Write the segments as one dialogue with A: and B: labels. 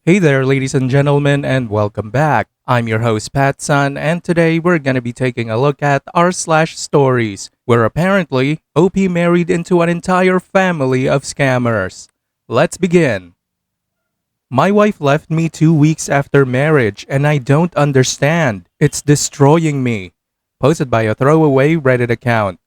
A: Hey there, ladies and gentlemen, and welcome back. I'm your host, Patsun, and today we're gonna be taking a look at r/slash stories, where apparently OP married into an entire family of scammers. Let's begin. My wife left me 2 weeks after marriage, and I don't understand. It's destroying me. Posted by a throwaway Reddit account.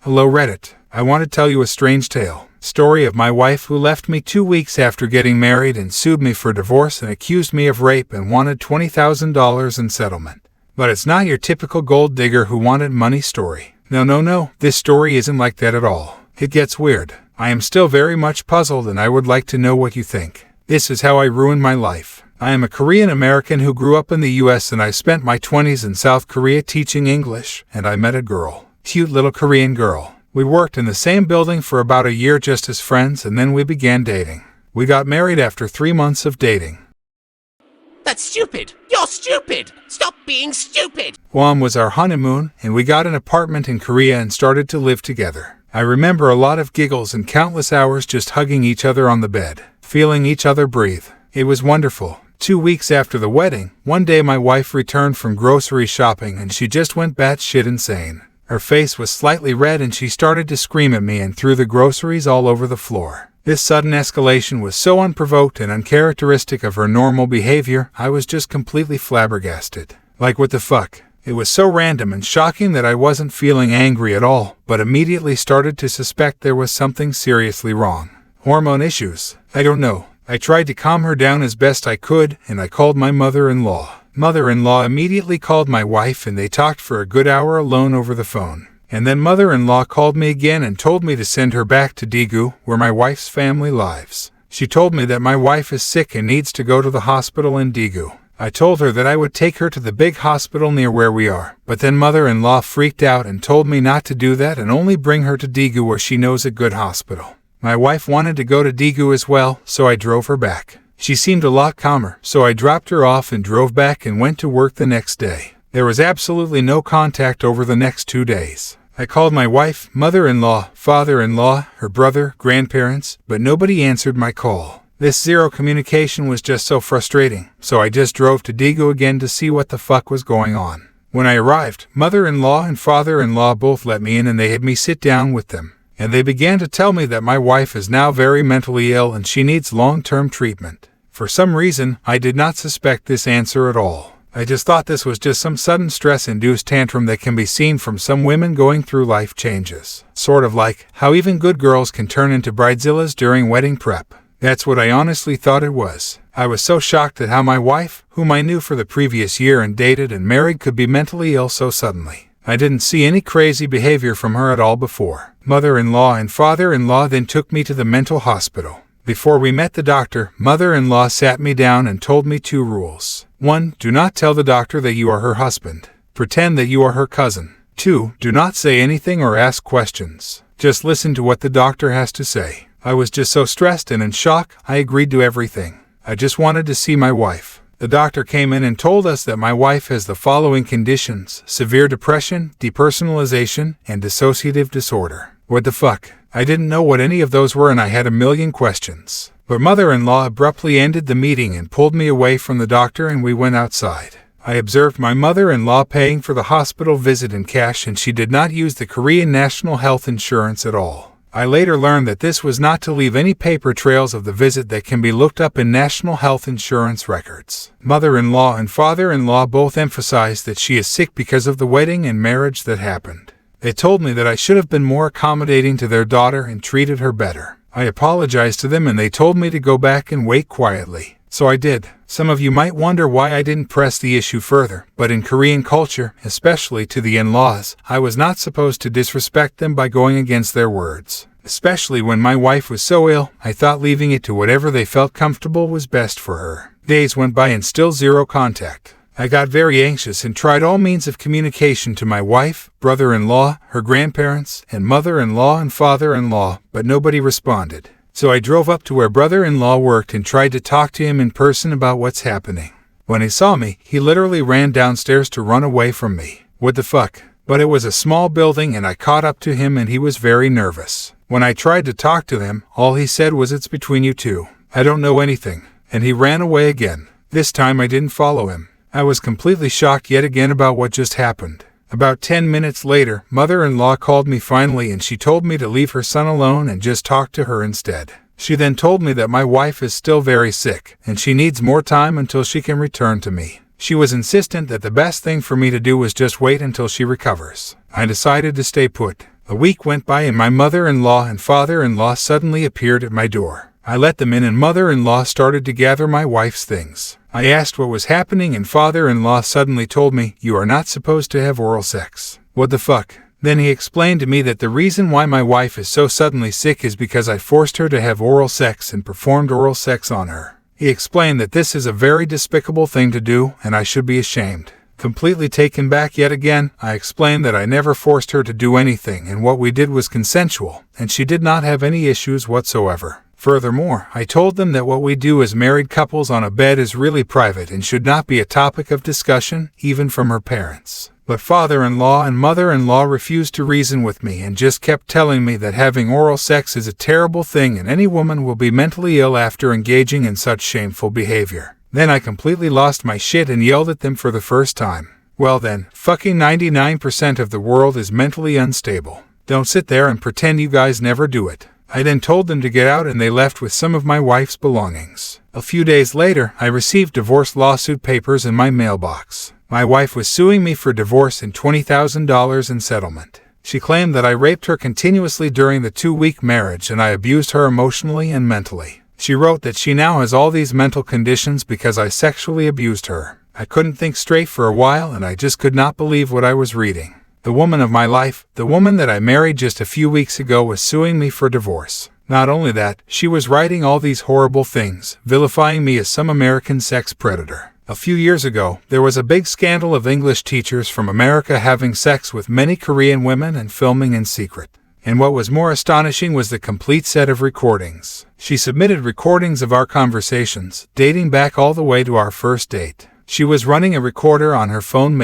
B: Hello Reddit. I want to tell you a strange tale. Story of my wife who left me 2 weeks after getting married and sued me for divorce and accused me of rape and wanted $20,000 in settlement. But it's not your typical gold digger who wanted money story. No. This story isn't like that at all. It gets weird. I am still very much puzzled and I would like to know what you think. This is how I ruined my life. I am a Korean American who grew up in the US and I spent my 20s in South Korea teaching English, and I met a girl. Cute little Korean girl. We worked in the same building for about a year just as friends, and then we began dating. We got married after 3 months of dating.
C: That's stupid! You're stupid! Stop being stupid!
B: Guam was our honeymoon, and we got an apartment in Korea and started to live together. I remember a lot of giggles and countless hours just hugging each other on the bed, feeling each other breathe. It was wonderful. 2 weeks after the wedding, one day my wife returned from grocery shopping and she just went batshit insane. Her face was slightly red and she started to scream at me and threw the groceries all over the floor. This sudden escalation was so unprovoked and uncharacteristic of her normal behavior, I was just completely flabbergasted. Like, what the fuck? It was so random and shocking that I wasn't feeling angry at all, but immediately started to suspect there was something seriously wrong. Hormone issues? I don't know. I tried to calm her down as best I could, and I called my mother-in-law. Mother-in-law immediately called my wife and they talked for a good hour alone over the phone. And then mother-in-law called me again and told me to send her back to Daegu, where my wife's family lives. She told me that my wife is sick and needs to go to the hospital in Daegu. I told her that I would take her to the big hospital near where we are, but then mother-in-law freaked out and told me not to do that and only bring her to Daegu where she knows a good hospital. My wife wanted to go to Daegu as well, so I drove her back. She seemed a lot calmer, so I dropped her off and drove back and went to work the next day. There was absolutely no contact over the next 2 days. I called my wife, mother-in-law, father-in-law, her brother, grandparents, but nobody answered my call. This zero communication was just so frustrating, so I just drove to Daegu again to see what the fuck was going on. When I arrived, mother-in-law and father-in-law both let me in and they had me sit down with them. And they began to tell me that my wife is now very mentally ill and she needs long-term treatment. For some reason, I did not suspect this answer at all. I just thought this was just some sudden stress-induced tantrum that can be seen from some women going through life changes. Sort of like how even good girls can turn into bridezillas during wedding prep. That's what I honestly thought it was. I was so shocked at how my wife, whom I knew for the previous year and dated and married, could be mentally ill so suddenly. I didn't see any crazy behavior from her at all before. Mother-in-law and father-in-law then took me to the mental hospital. Before we met the doctor, mother-in-law sat me down and told me 2 rules. 1. Do not tell the doctor that you are her husband. Pretend that you are her cousin. 2. Do not say anything or ask questions. Just listen to what the doctor has to say. I was just so stressed and in shock, I agreed to everything. I just wanted to see my wife. The doctor came in and told us that my wife has the following conditions: severe depression, depersonalization, and dissociative disorder. What the fuck? I didn't know what any of those were and I had a million questions. But mother-in-law abruptly ended the meeting and pulled me away from the doctor and we went outside. I observed my mother-in-law paying for the hospital visit in cash and she did not use the Korean National Health Insurance at all. I later learned that this was not to leave any paper trails of the visit that can be looked up in National Health Insurance records. Mother-in-law and father-in-law both emphasized that she is sick because of the wedding and marriage that happened. They told me that I should have been more accommodating to their daughter and treated her better. I apologized to them and they told me to go back and wait quietly. So I did. Some of you might wonder why I didn't press the issue further, but in Korean culture, especially to the in-laws, I was not supposed to disrespect them by going against their words. Especially when my wife was so ill, I thought leaving it to whatever they felt comfortable was best for her. Days went by and still zero contact. I got very anxious and tried all means of communication to my wife, brother-in-law, her grandparents, and mother-in-law and father-in-law, but nobody responded. So I drove up to where brother-in-law worked and tried to talk to him in person about what's happening. When he saw me, he literally ran downstairs to run away from me. What the fuck? But it was a small building and I caught up to him and he was very nervous. When I tried to talk to him, all he said was, "It's between you two. I don't know anything." and he ran away again. This time I didn't follow him. I was completely shocked yet again about what just happened. About 10 minutes later, mother-in-law called me finally and she told me to leave her son alone and just talk to her instead. She then told me that my wife is still very sick and she needs more time until she can return to me. She was insistent that the best thing for me to do was just wait until she recovers. I decided to stay put. A week went by and my mother-in-law and father-in-law suddenly appeared at my door. I let them in and mother-in-law started to gather my wife's things. I asked what was happening and father-in-law suddenly told me, "You are not supposed to have oral sex." What the fuck? Then he explained to me that the reason why my wife is so suddenly sick is because I forced her to have oral sex and performed oral sex on her. He explained that this is a very despicable thing to do and I should be ashamed. Completely taken back yet again, I explained that I never forced her to do anything and what we did was consensual, and she did not have any issues whatsoever. Furthermore, I told them that what we do as married couples on a bed is really private and should not be a topic of discussion, even from her parents. But father-in-law and mother-in-law refused to reason with me and just kept telling me that having oral sex is a terrible thing and any woman will be mentally ill after engaging in such shameful behavior. Then I completely lost my shit and yelled at them for the first time. Well then, fucking 99% of the world is mentally unstable. Don't sit there and pretend you guys never do it. I then told them to get out and they left with some of my wife's belongings. A few days later, I received divorce lawsuit papers in my mailbox. My wife was suing me for divorce and $20,000 in settlement. She claimed that I raped her continuously during the 2-week marriage and I abused her emotionally and mentally. She wrote that she now has all these mental conditions because I sexually abused her. I couldn't think straight for a while and I just could not believe what I was reading. The woman of my life, the woman that I married just a few weeks ago, was suing me for divorce. Not only that, she was writing all these horrible things, vilifying me as some American sex predator. A few years ago, there was a big scandal of English teachers from America having sex with many Korean women and filming in secret. And what was more astonishing was the complete set of recordings. She submitted recordings of our conversations, dating back all the way to our first date. She was running a recorder on her phone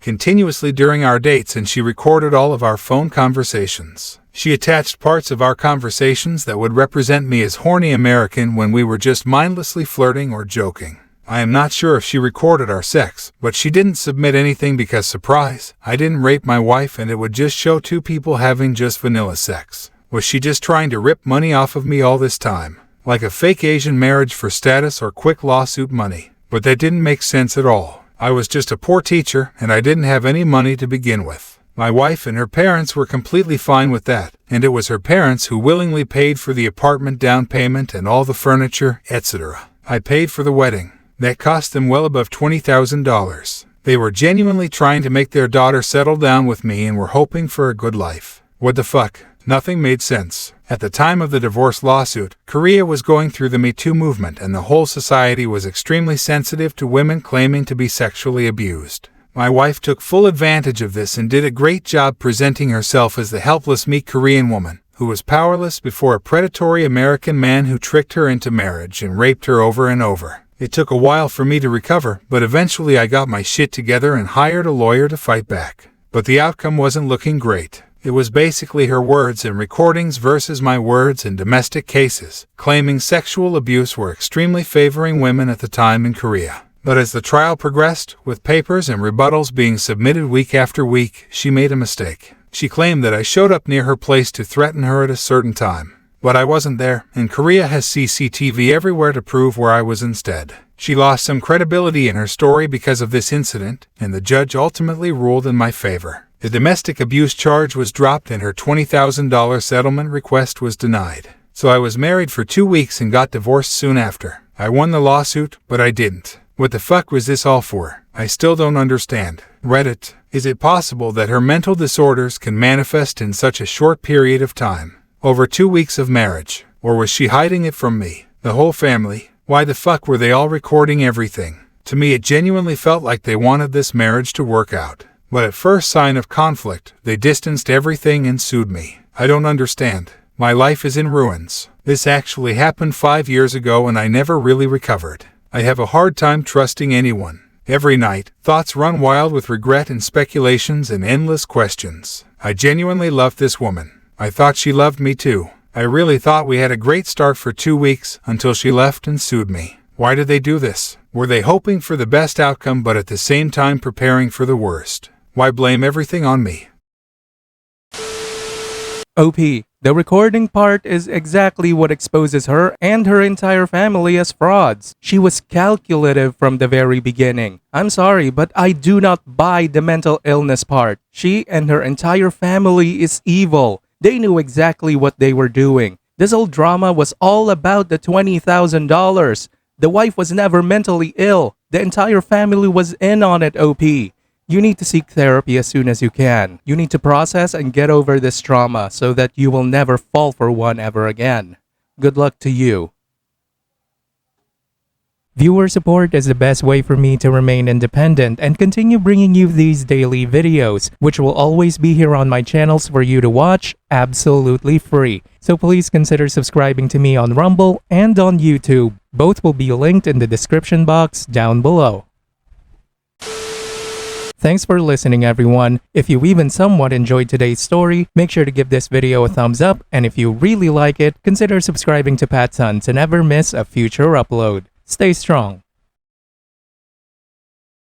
B: continuously during our dates, and she recorded all of our phone conversations. She attached parts of our conversations that would represent me as horny American when we were just mindlessly flirting or joking. I am not sure if she recorded our sex, but she didn't submit anything because, surprise, I didn't rape my wife and it would just show two people having just vanilla sex. Was she just trying to rip money off of me all this time? Like a fake Asian marriage for status or quick lawsuit money. But that didn't make sense at all. I was just a poor teacher and I didn't have any money to begin with. My wife and her parents were completely fine with that, and it was her parents who willingly paid for the apartment down payment and all the furniture, etc. I paid for the wedding. That cost them well above $20,000. They were genuinely trying to make their daughter settle down with me and were hoping for a good life. What the fuck? Nothing made sense. At the time of the divorce lawsuit, Korea was going through the Me Too movement and the whole society was extremely sensitive to women claiming to be sexually abused. My wife took full advantage of this and did a great job presenting herself as the helpless meek Korean woman who was powerless before a predatory American man who tricked her into marriage and raped her over and over. It took a while for me to recover, but eventually I got my shit together and hired a lawyer to fight back. But the outcome wasn't looking great. It was basically her words and recordings versus my words in domestic cases, claiming sexual abuse were extremely favoring women at the time in Korea. But as the trial progressed, with papers and rebuttals being submitted week after week, she made a mistake. She claimed that I showed up near her place to threaten her at a certain time. But I wasn't there, and Korea has CCTV everywhere to prove where I was instead. She lost some credibility in her story because of this incident, and the judge ultimately ruled in my favor. The domestic abuse charge was dropped and her $20,000 settlement request was denied. So I was married for 2 weeks and got divorced soon after. I won the lawsuit, but I didn't. What the fuck was this all for? I still don't understand. Reddit, is it possible that her mental disorders can manifest in such a short period of time? Over 2 weeks of marriage. Or was she hiding it from me? The whole family? Why the fuck were they all recording everything? To me it genuinely felt like they wanted this marriage to work out. But at first sign of conflict, they distanced everything and sued me. I don't understand. My life is in ruins. This actually happened 5 years ago and I never really recovered. I have a hard time trusting anyone. Every night, thoughts run wild with regret and speculations and endless questions. I genuinely loved this woman. I thought she loved me too. I really thought we had a great start for 2 weeks until she left and sued me. Why did they do this? Were they hoping for the best outcome but at the same time preparing for the worst? Why blame everything on me?
A: OP, the recording part is exactly what exposes her and her entire family as frauds. She was calculative from the very beginning. I'm sorry, but I do not buy the mental illness part. She and her entire family is evil. They knew exactly what they were doing. This whole drama was all about the $20,000. The wife was never mentally ill. The entire family was in on it, OP. You need to seek therapy as soon as you can. You need to process and get over this trauma so that you will never fall for one ever again. Good luck to you. Viewer support is the best way for me to remain independent and continue bringing you these daily videos, which will always be here on my channels for you to watch absolutely free. So please consider subscribing to me on Rumble and on YouTube. Both will be linked in the description box down below. Thanks for listening, everyone. If you even somewhat enjoyed today's story, make sure to give this video a thumbs up, and if you really like it, consider subscribing to PattSun to never miss a future upload. Stay strong.